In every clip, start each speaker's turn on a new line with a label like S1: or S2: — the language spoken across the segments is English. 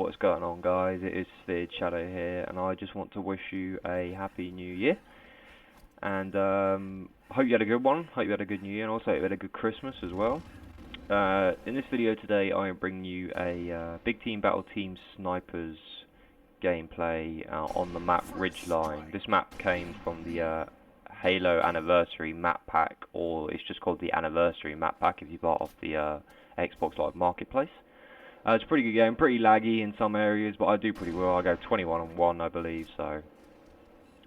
S1: what's going on, guys? It is Sphere Shadow here, and I just want to wish you a happy new year. And hope you had a good one, hope you had a good new year, and also hope you had a good Christmas as well. In this video today, I am bringing you a Big Team Battle Team Snipers gameplay on the map Ridgeline. This map came from the Halo Anniversary map pack, or it's just called the Anniversary map pack if you're part of the Xbox Live Marketplace. It's a pretty good game, pretty laggy in some areas, but I do pretty well. I go 21-1, I believe, so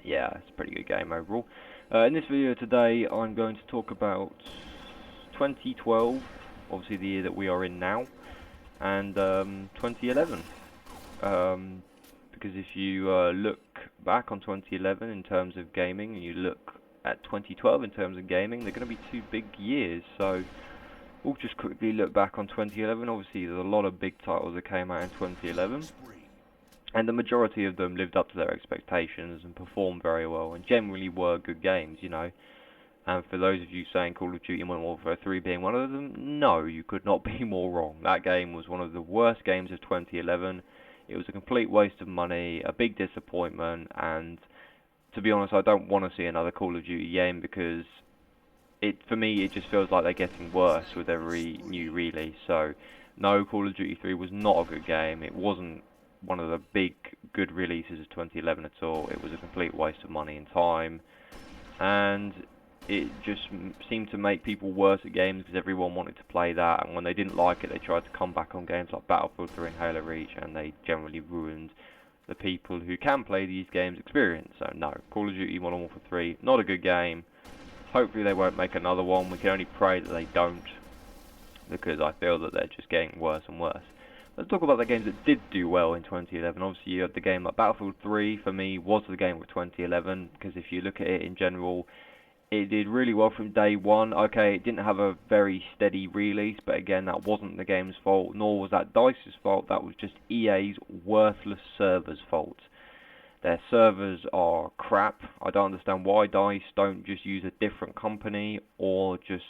S1: yeah, it's a pretty good game overall. In this video today, I'm going to talk about 2012, obviously the year that we are in now, and 2011. Because if you look back on 2011 in terms of gaming, and you look at 2012 in terms of gaming, they're going to be two big years, so we'll just quickly look back on 2011. Obviously, there's a lot of big titles that came out in 2011, and the majority of them lived up to their expectations and performed very well, and generally were good games, you know. And for those of you saying Call of Duty Modern Warfare 3 being one of them, no, you could not be more wrong. That game was one of the worst games of 2011. It was a complete waste of money, a big disappointment, and to be honest, I don't want to see another Call of Duty game because for me, it just feels like they're getting worse with every new release. So, no, Call of Duty 3 was not a good game. It wasn't one of the big, good releases of 2011 at all. It was a complete waste of money and time. And it just seemed to make people worse at games because everyone wanted to play that. And when they didn't like it, they tried to come back on games like Battlefield 3 and Halo Reach. And they generally ruined the people who can play these games' experience. So, no, Call of Duty Modern Warfare 3, not a good game. Hopefully they won't make another one. We can only pray that they don't, because I feel that they're just getting worse and worse. Let's talk about the games that did do well in 2011. Obviously, you had the game like Battlefield 3, for me, was the game of 2011, because if you look at it in general, it did really well from day one. Okay, it didn't have a very steady release, but again, that wasn't the game's fault, nor was that DICE's fault. That was just EA's worthless servers' fault. Their servers are crap. I don't understand why DICE don't just use a different company or just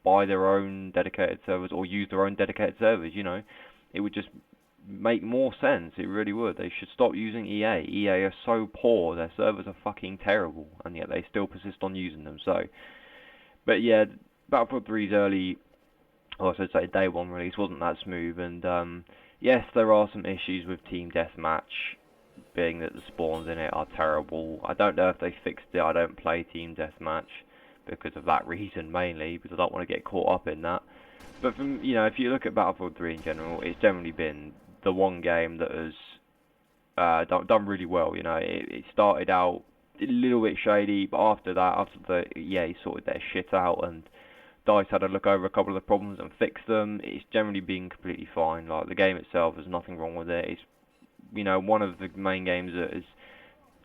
S1: buy their own dedicated servers or use their own dedicated servers, you know. It would just make more sense, it really would. They should stop using EA. EA are so poor, their servers are fucking terrible, and yet they still persist on using them, so. But yeah, Battlefield 3's early, or I should say day one release, wasn't that smooth, and yes, there are some issues with Team Deathmatch, being that the spawns in it are terrible. I don't know if they fixed it. I don't play Team Deathmatch because of that reason mainly, because I don't want to get caught up in that. But from, you know, if you look at Battlefield 3 in general, it's generally been the one game that has done really well. You know, it started out a little bit shady, but after that, after the EA sorted their shit out and DICE had a look over a couple of the problems and fixed them, it's generally been completely fine. Like, the game itself, there's nothing wrong with it. It's, you know, one of the main games that has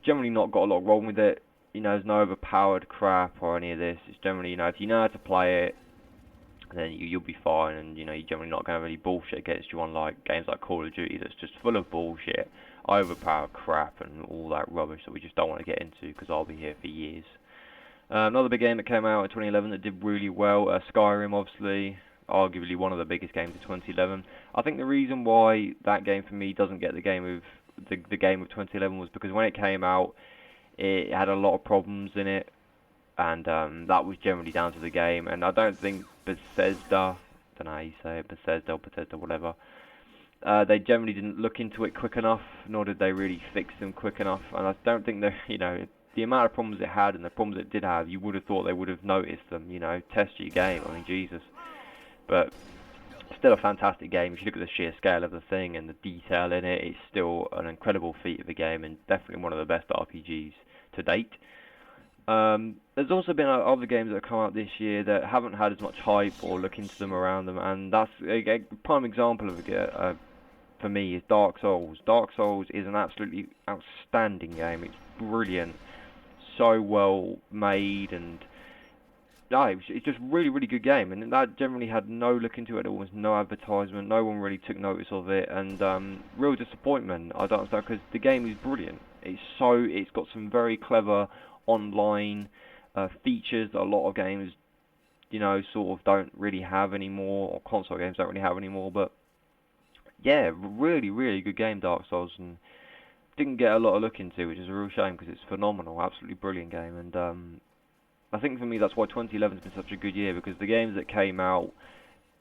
S1: generally not got a lot wrong with it. You know, there's no overpowered crap or any of this. It's generally, you know, if you know how to play it, then you'll be fine, and you know, you're generally not going to have any bullshit against you, unlike games like Call of Duty that's just full of bullshit, overpowered crap and all that rubbish that we just don't want to get into, because I'll be here for years. Another big game that came out in 2011 that did really well, Skyrim, obviously, arguably one of the biggest games of 2011. I think the reason why that game for me doesn't get the game of the game of 2011 was because when it came out, it had a lot of problems in it, and that was generally down to the game. And I don't think Bethesda, I don't know how you say it, Bethesda, whatever, they generally didn't look into it quick enough, nor did they really fix them quick enough. And I don't think that, you know, the amount of problems it had and the problems it did have, you would have thought they would have noticed them, you know, test your game, I mean, Jesus. But still a fantastic game. If you look at the sheer scale of the thing and the detail in it, it's still an incredible feat of a game, and definitely one of the best RPGs to date. There's also been other games that have come out this year that haven't had as much hype or look into them around them, and that's a prime example of it for me is Dark Souls. Dark Souls is an absolutely outstanding game. It's brilliant, so well made, and it's just really, really good game, and that generally had no look into it. There was no advertisement, no one really took notice of it, and real disappointment. I don't understand, because the game is brilliant. It's got some very clever online features that a lot of games, you know, sort of don't really have anymore, or console games don't really have anymore. But yeah, really, really good game, Dark Souls, and didn't get a lot of look into, which is a real shame because it's phenomenal, absolutely brilliant game. And I think for me that's why 2011's been such a good year, because the games that came out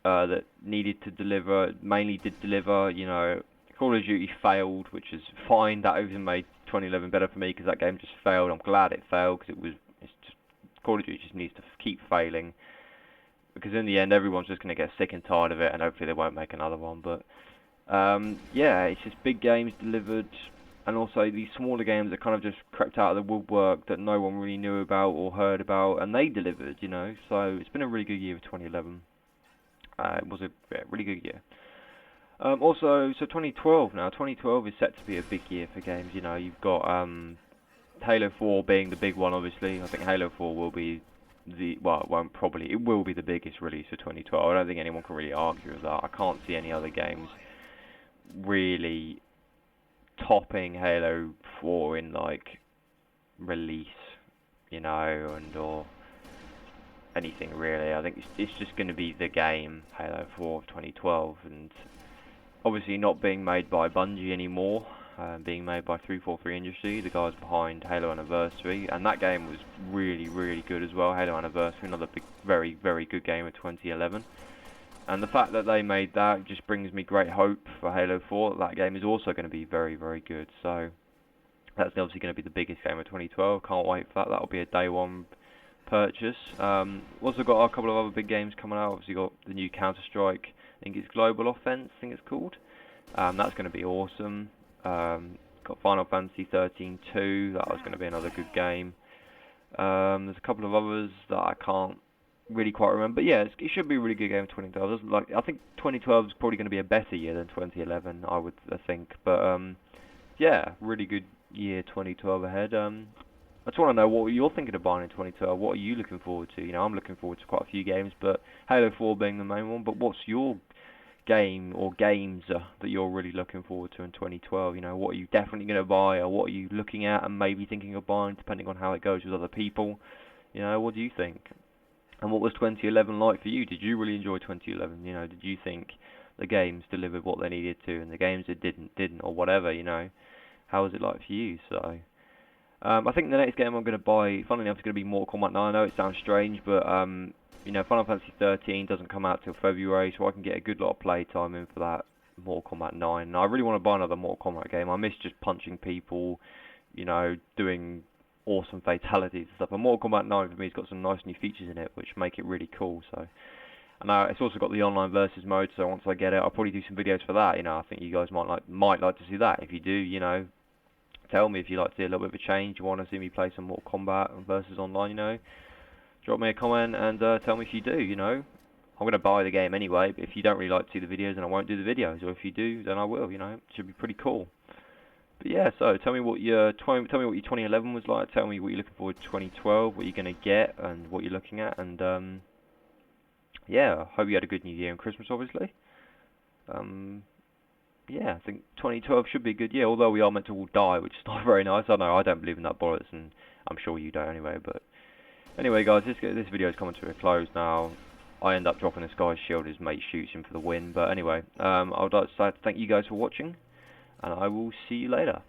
S1: that needed to deliver mainly did deliver. You know, Call of Duty failed, which is fine. That even made 2011 better for me because that game just failed. I'm glad it failed because it's just Call of Duty just needs to keep failing, because in the end everyone's just going to get sick and tired of it, and hopefully they won't make another one. But yeah, it's just big games delivered, and also these smaller games that kind of just crept out of the woodwork that no one really knew about or heard about, and they delivered, you know. So it's been a really good year of 2011. It was a really good year. Also, so 2012 now. 2012 is set to be a big year for games. You know, you've got Halo 4 being the big one, obviously. I think Halo 4 will be it will be the biggest release of 2012. I don't think anyone can really argue with that. I can't see any other games really topping Halo 4 in like release, you know, and or anything really. I think it's just going to be the game Halo 4 of 2012, and obviously not being made by Bungie anymore, being made by 343 Industry, the guys behind Halo Anniversary, and that game was really, really good as well. Halo Anniversary, another big, very, very good game of 2011. And the fact that they made that just brings me great hope for Halo 4. That game is also going to be very, very good. So that's obviously going to be the biggest game of 2012. Can't wait for that. That'll be a day one purchase. Also got a couple of other big games coming out. Obviously got the new Counter-Strike. I think it's Global Offense, I think it's called. That's going to be awesome. Got Final Fantasy 13 2. That was going to be another good game. There's a couple of others that I can't really quite remember. But yeah, it should be a really good game in 2012. I think 2012 is probably going to be a better year than 2011, I think. But yeah, really good year 2012 ahead. I just want to know what you're thinking of buying in 2012. What are you looking forward to? You know, I'm looking forward to quite a few games, but Halo 4 being the main one. But what's your game or games that you're really looking forward to in 2012? You know, what are you definitely going to buy, or what are you looking at and maybe thinking of buying, depending on how it goes with other people? You know, what do you think? And what was 2011 like for you? Did you really enjoy 2011? You know, did you think the games delivered what they needed to, and the games that didn't, or whatever? You know, how was it like for you? So. I think the next game I'm going to buy, funnily enough, is going to be Mortal Kombat 9. I know it sounds strange, but you know, Final Fantasy 13 doesn't come out till February, so I can get a good lot of play time in for that Mortal Kombat 9. And I really want to buy another Mortal Kombat game. I miss just punching people, you know, doing awesome fatalities and stuff. And Mortal Kombat 9 for me has got some nice new features in it, which make it really cool. So, and it's also got the online versus mode. So once I get it, I'll probably do some videos for that. You know, I think you guys might like to see that. If you do, you know, tell me if you like to see a little bit of a change. You want to see me play some Mortal Kombat versus online, you know. Drop me a comment and tell me if you do, you know. I'm going to buy the game anyway, but if you don't really like to see the videos, then I won't do the videos. Or if you do, then I will, you know. It should be pretty cool. But yeah, so tell me what your 2011 was like. Tell me what you're looking forward to 2012, what you're going to get, and what you're looking at. And yeah, I hope you had a good New Year and Christmas, obviously. Yeah, I think 2012 should be a good year, although we are meant to all die, which is not very nice. I know, I don't believe in that bollocks, and I'm sure you don't anyway. But anyway, guys, this video is coming to a close now. I end up dropping this guy's shield, his mate shoots him for the win. But anyway, I would like to say thank you guys for watching, and I will see you later.